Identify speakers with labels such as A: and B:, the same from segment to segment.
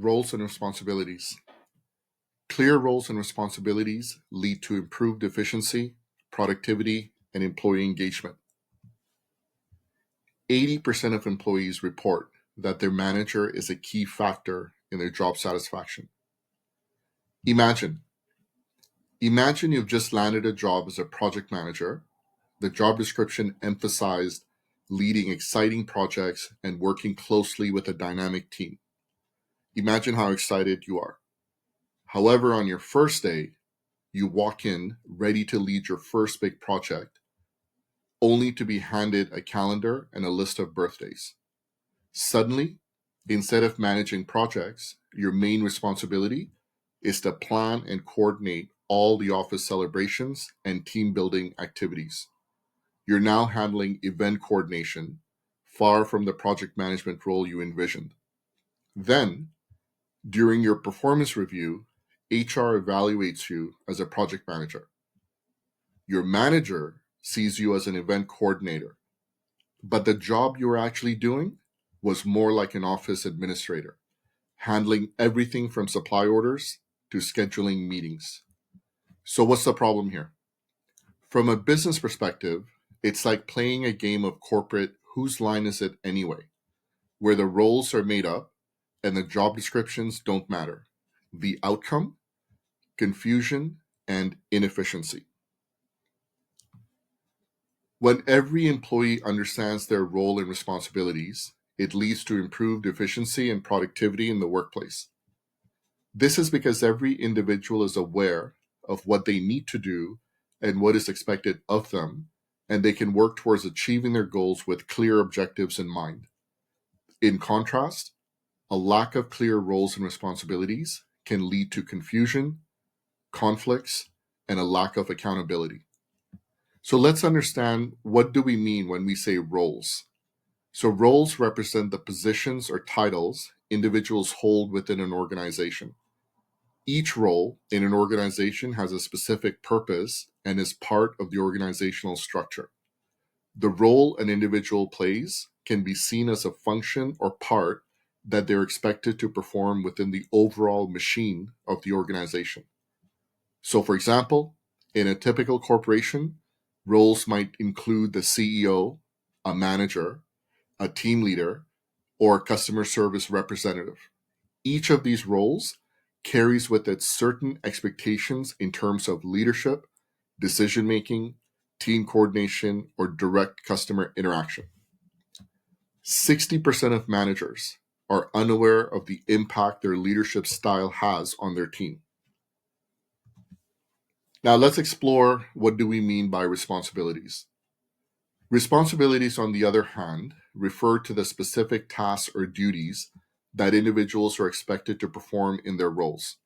A: Roles and responsibilities. Clear roles and responsibilities lead to improved efficiency, productivity, and employee engagement. 80% of employees report that their manager is a key factor in their job satisfaction. Imagine you've just landed a job as a project manager. The job description emphasized leading exciting projects and working closely with a dynamic team. Imagine how excited you are. However, on your first day, you walk in ready to lead your first big project, only to be handed a calendar and a list of birthdays. Suddenly, instead of managing projects, your main responsibility is to plan and coordinate all the office celebrations and team building activities. You're now handling event coordination, far from the project management role you envisioned. Then, during your performance review, HR evaluates you as a project manager. Your manager sees you as an event coordinator, but the job you were actually doing was more like an office administrator, handling everything from supply orders to scheduling meetings. So, what's the problem here? From a business perspective, it's like playing a game of corporate whose line is it anyway, where the roles are made up and the job descriptions don't matter. The outcome? Confusion and inefficiency. When every employee understands their role and responsibilities, it leads to improved efficiency and productivity in the workplace. This is because every individual is aware of what they need to do and what is expected of them, and they can work towards achieving their goals with clear objectives in mind. In contrast, a lack of clear roles and responsibilities can lead to confusion, conflicts, and a lack of accountability. So let's understand, what do we mean when we say roles? So roles represent the positions or titles individuals hold within an organization. Each role in an organization has a specific purpose and is part of the organizational structure. The role an individual plays can be seen as a function or part that they're expected to perform within the overall machine of the organization. So, for example, in a typical corporation, roles might include the CEO, a manager, a team leader, or a customer service representative. Each of these roles carries with it certain expectations in terms of leadership, decision making, team coordination, or direct customer interaction. 60% of managers are unaware of the impact their leadership style has on their team. Now let's explore, what do we mean by responsibilities. Responsibilities, on the other hand, refer to the specific tasks or duties that individuals are expected to perform in their roles.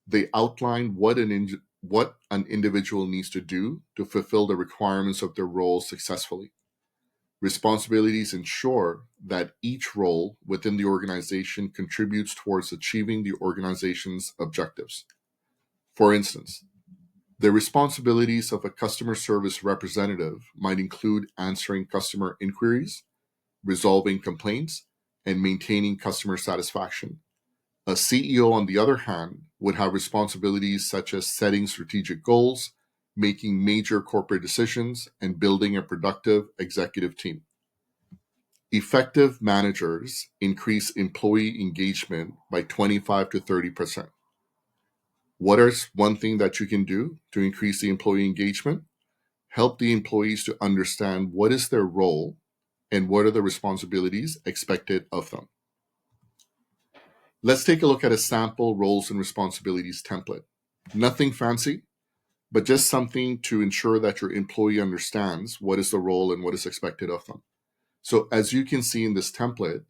A: They outline what an individual needs to do to fulfill the requirements of their role successfully. Responsibilities ensure that each role within the organization contributes towards achieving the organization's objectives. For instance, the responsibilities of a customer service representative might include answering customer inquiries, resolving complaints, and maintaining customer satisfaction. A CEO, on the other hand, would have responsibilities such as setting strategic goals, making major corporate decisions, and building a productive executive team. Effective managers increase employee engagement by 25 to 30%. What is one thing that you can do to increase the employee engagement? Help the employees to understand what is their role and what are the responsibilities expected of them. Let's take a look at a sample roles and responsibilities template. Nothing fancy, but just something to ensure that your employee understands what is the role and what is expected of them. So as you can see in this template,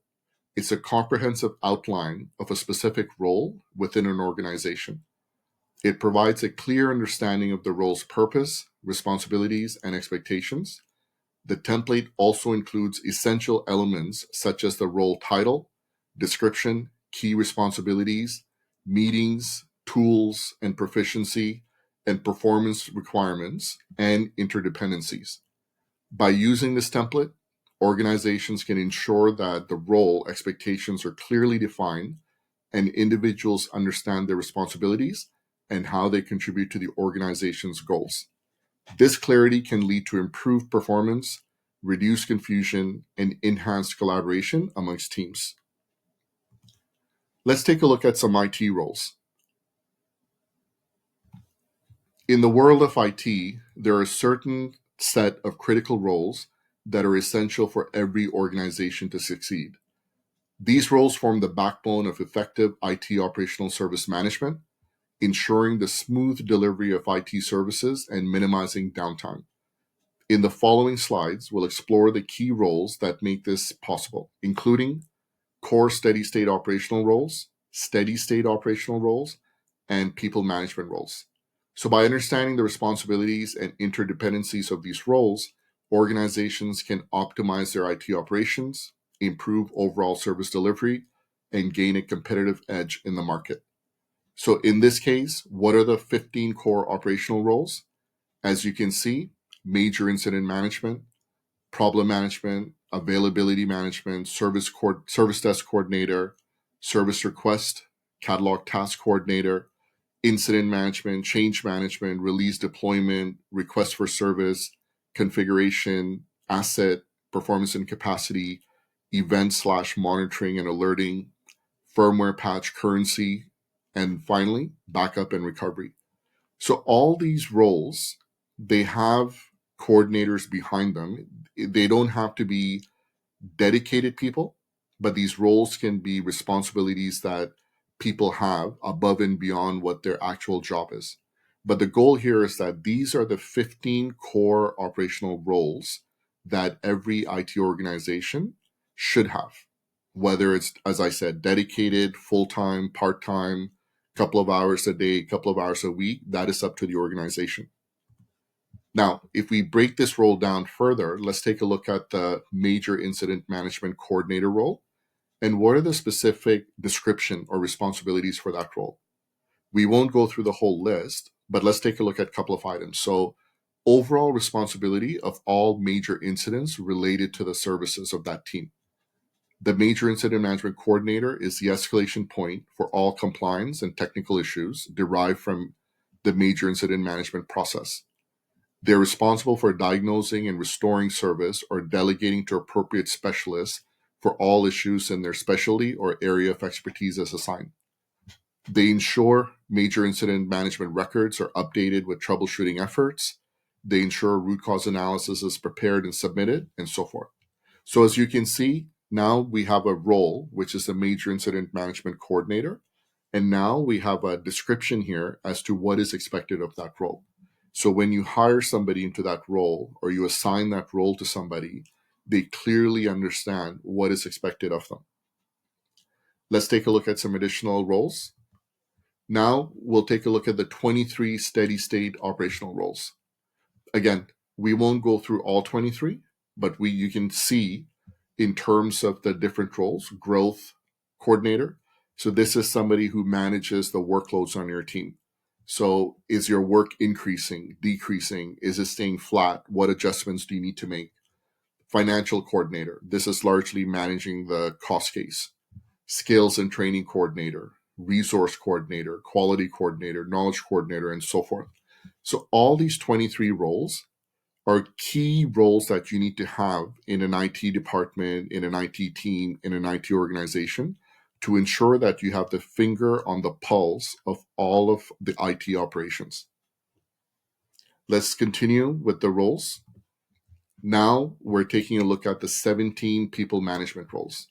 A: it's a comprehensive outline of a specific role within an organization. It provides a clear understanding of the role's purpose, responsibilities, and expectations. The template also includes essential elements such as the role title, description, key responsibilities, meetings, tools and proficiency, and performance requirements and interdependencies. By using this template, organizations can ensure that the role expectations are clearly defined and individuals understand their responsibilities and how they contribute to the organization's goals. This clarity can lead to improved performance, reduced confusion, and enhanced collaboration amongst teams. Let's take a look at some IT roles. In the world of IT, there are a certain set of critical roles that are essential for every organization to succeed. These roles form the backbone of effective IT operational service management, ensuring the smooth delivery of IT services and minimizing downtime. In the following slides, we'll explore the key roles that make this possible, including core steady state operational roles, steady state operational roles, and people management roles. So, by understanding the responsibilities and interdependencies of these roles, organizations can optimize their IT operations, improve overall service delivery, and gain a competitive edge in the market. So, in this case, what are the 15 core operational roles? As you can see, major incident management, problem management, availability management, service desk coordinator, service request, catalog task coordinator, incident management, change management, release deployment, request for service, configuration, asset, performance and capacity, event/monitoring and alerting, firmware patch currency, and finally, backup and recovery. So all these roles, they have coordinators behind them. They don't have to be dedicated people, but these roles can be responsibilities that people have above and beyond what their actual job is. But the goal here is that these are the 15 core operational roles that every IT organization should have, whether it's, as I said, dedicated, full-time, part-time, couple of hours a day, couple of hours a week. That is up to the organization. Now, if we break this role down further, let's take a look at the major incident management coordinator role and what are the specific description or responsibilities for that role. We won't go through the whole list, but let's take a look at a couple of items. So, overall responsibility of all major incidents related to the services of that team. The major incident management coordinator is the escalation point for all compliance and technical issues derived from the major incident management process. They're responsible for diagnosing and restoring service or delegating to appropriate specialists for all issues in their specialty or area of expertise as assigned. They ensure major incident management records are updated with troubleshooting efforts. They ensure root cause analysis is prepared and submitted, and so forth. So as you can see, now we have a role, which is the major incident management coordinator. And now we have a description here as to what is expected of that role. So when you hire somebody into that role or you assign that role to somebody, they clearly understand what is expected of them. Let's take a look at some additional roles. Now we'll take a look at the 23 steady state operational roles. Again, we won't go through all 23, but you can see in terms of the different roles, growth coordinator. So this is somebody who manages the workloads on your team. So is your work increasing, decreasing? Is it staying flat? What adjustments do you need to make? Financial coordinator. This is largely managing the cost case. Skills and training coordinator, resource coordinator, quality coordinator, knowledge coordinator, and so forth. So all these 23 roles are key roles that you need to have in an IT department, in an IT team, in an IT organization to ensure that you have the finger on the pulse of all of the IT operations. Let's continue with the roles. Now we're taking a look at the 17 people management roles.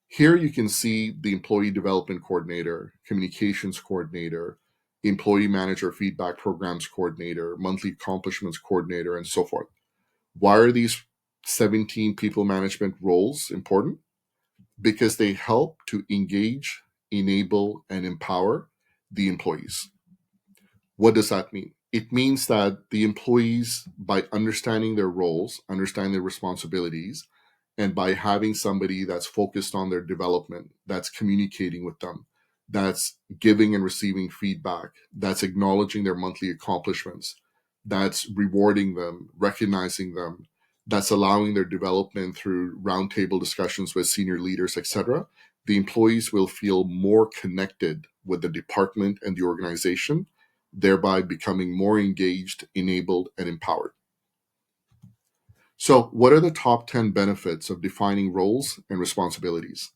A: Here you can see the employee development coordinator, communications coordinator, employee manager feedback programs coordinator, monthly accomplishments coordinator, and so forth. Why are these 17 people management roles important? Because they help to engage, enable, and empower the employees. What does that mean? It means that the employees, by understanding their roles, understanding their responsibilities, and by having somebody that's focused on their development, that's communicating with them, that's giving and receiving feedback, that's acknowledging their monthly accomplishments, that's rewarding them, recognizing them, that's allowing their development through roundtable discussions with senior leaders, etc. the employees will feel more connected with the department and the organization, thereby becoming more engaged, enabled, and empowered. So, what are the top 10 benefits of defining roles and responsibilities?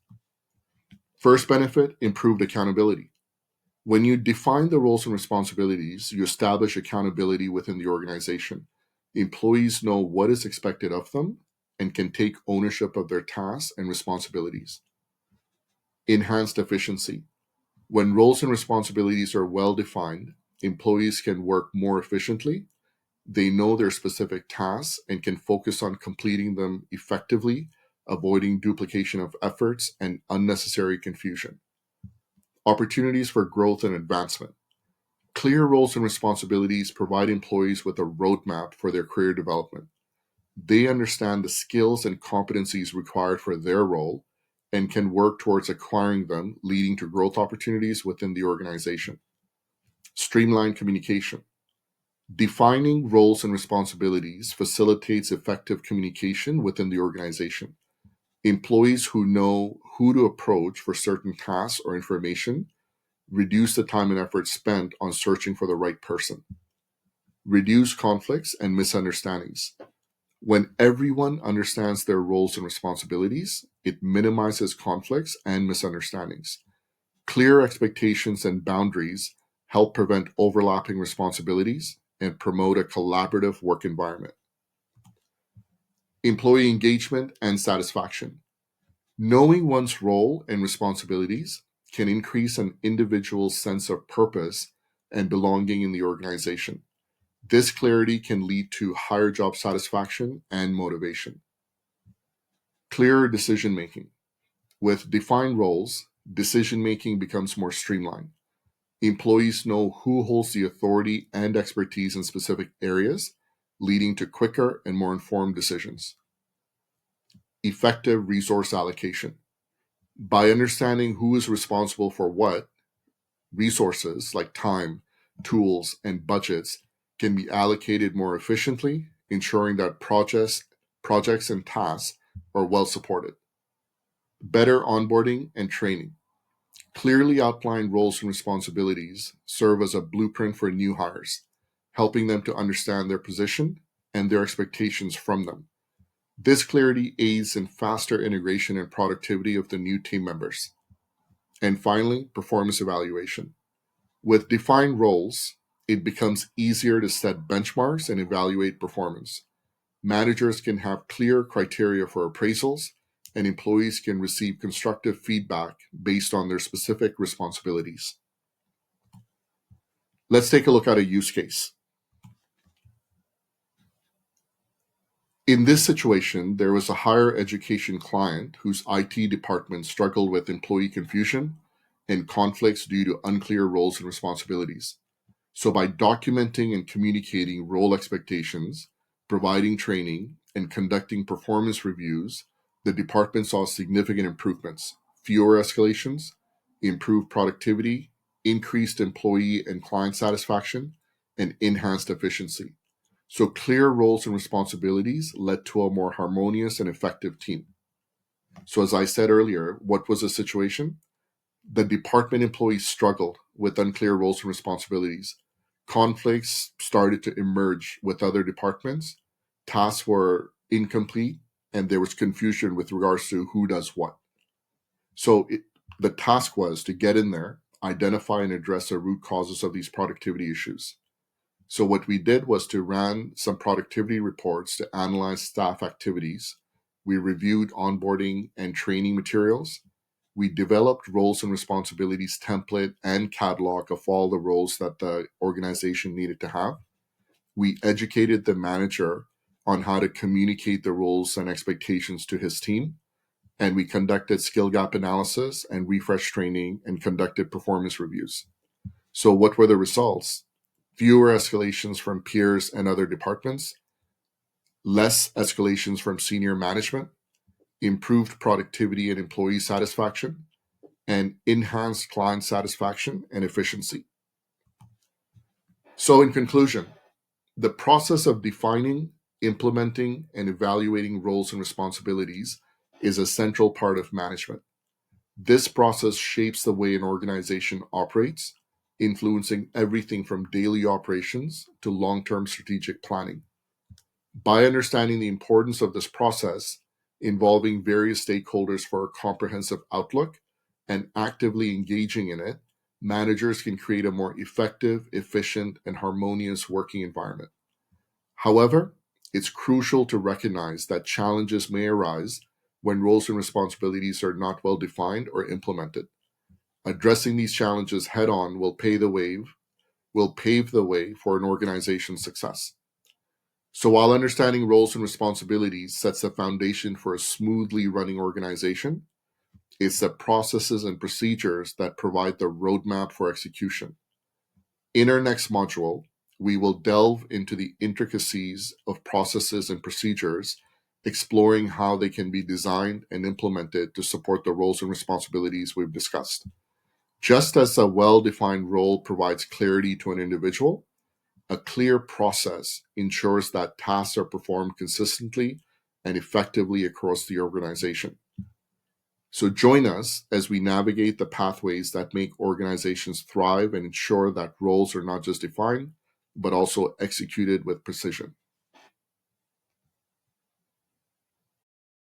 A: First benefit, improved accountability. When you define the roles and responsibilities, you establish accountability within the organization. Employees know what is expected of them and can take ownership of their tasks and responsibilities. Enhanced efficiency. When roles and responsibilities are well defined, employees can work more efficiently. They know their specific tasks and can focus on completing them effectively, avoiding duplication of efforts and unnecessary confusion. Opportunities for growth and advancement. Clear roles and responsibilities provide employees with a roadmap for their career development. They understand the skills and competencies required for their role and can work towards acquiring them, leading to growth opportunities within the organization. Streamlined communication. Defining roles and responsibilities facilitates effective communication within the organization. Employees who know who to approach for certain tasks or information reduce the time and effort spent on searching for the right person. Reduce conflicts and misunderstandings. When everyone understands their roles and responsibilities, it minimizes conflicts and misunderstandings. Clear expectations and boundaries help prevent overlapping responsibilities and promote a collaborative work environment. Employee engagement and satisfaction. Knowing one's role and responsibilities can increase an individual's sense of purpose and belonging in the organization. This clarity can lead to higher job satisfaction and motivation. Clearer decision making. With defined roles, decision making becomes more streamlined. Employees know who holds the authority and expertise in specific areas, leading to quicker and more informed decisions. Effective resource allocation. By understanding who is responsible for what, resources like time, tools, and budgets can be allocated more efficiently, ensuring that projects and tasks are well supported. Better onboarding and training. Clearly outlined roles and responsibilities serve as a blueprint for new hires, helping them to understand their position and their expectations from them. This clarity aids in faster integration and productivity of the new team members. And finally, performance evaluation. With defined roles, it becomes easier to set benchmarks and evaluate performance. Managers can have clear criteria for appraisals, and employees can receive constructive feedback based on their specific responsibilities. Let's take a look at a use case. In this situation, there was a higher education client whose IT department struggled with employee confusion and conflicts due to unclear roles and responsibilities. So, by documenting and communicating role expectations, providing training, and conducting performance reviews, the department saw significant improvements: fewer escalations, improved productivity, increased employee and client satisfaction, and enhanced efficiency. So, clear roles and responsibilities led to a more harmonious and effective team. So, as I said earlier, what was the situation? The department employees struggled with unclear roles and responsibilities. Conflicts started to emerge with other departments. Tasks were incomplete, and there was confusion with regards to who does what. So the task was to get in there, identify and address the root causes of these productivity issues. So what we did was to run some productivity reports to analyze staff activities. We reviewed onboarding and training materials. We developed roles and responsibilities template and catalog of all the roles that the organization needed to have. We educated the manager on how to communicate the roles and expectations to his team. And we conducted skill gap analysis and refresh training and conducted performance reviews. So what were the results? Fewer escalations from peers and other departments, less escalations from senior management, improved productivity and employee satisfaction, and enhanced client satisfaction and efficiency. So, in conclusion, the process of defining, implementing, and evaluating roles and responsibilities is a central part of management. This process shapes the way an organization operates, influencing everything from daily operations to long-term strategic planning. By understanding the importance of this process, involving various stakeholders for a comprehensive outlook, and actively engaging in it, managers can create a more effective, efficient, and harmonious working environment. However, it's crucial to recognize that challenges may arise when roles and responsibilities are not well defined or implemented. Addressing these challenges head on will pave the way for an organization's success. So while understanding roles and responsibilities sets the foundation for a smoothly running organization, it's the processes and procedures that provide the roadmap for execution. In our next module, we will delve into the intricacies of processes and procedures, exploring how they can be designed and implemented to support the roles and responsibilities we've discussed. Just as a well-defined role provides clarity to an individual, a clear process ensures that tasks are performed consistently and effectively across the organization. So join us as we navigate the pathways that make organizations thrive and ensure that roles are not just defined, but also executed with precision.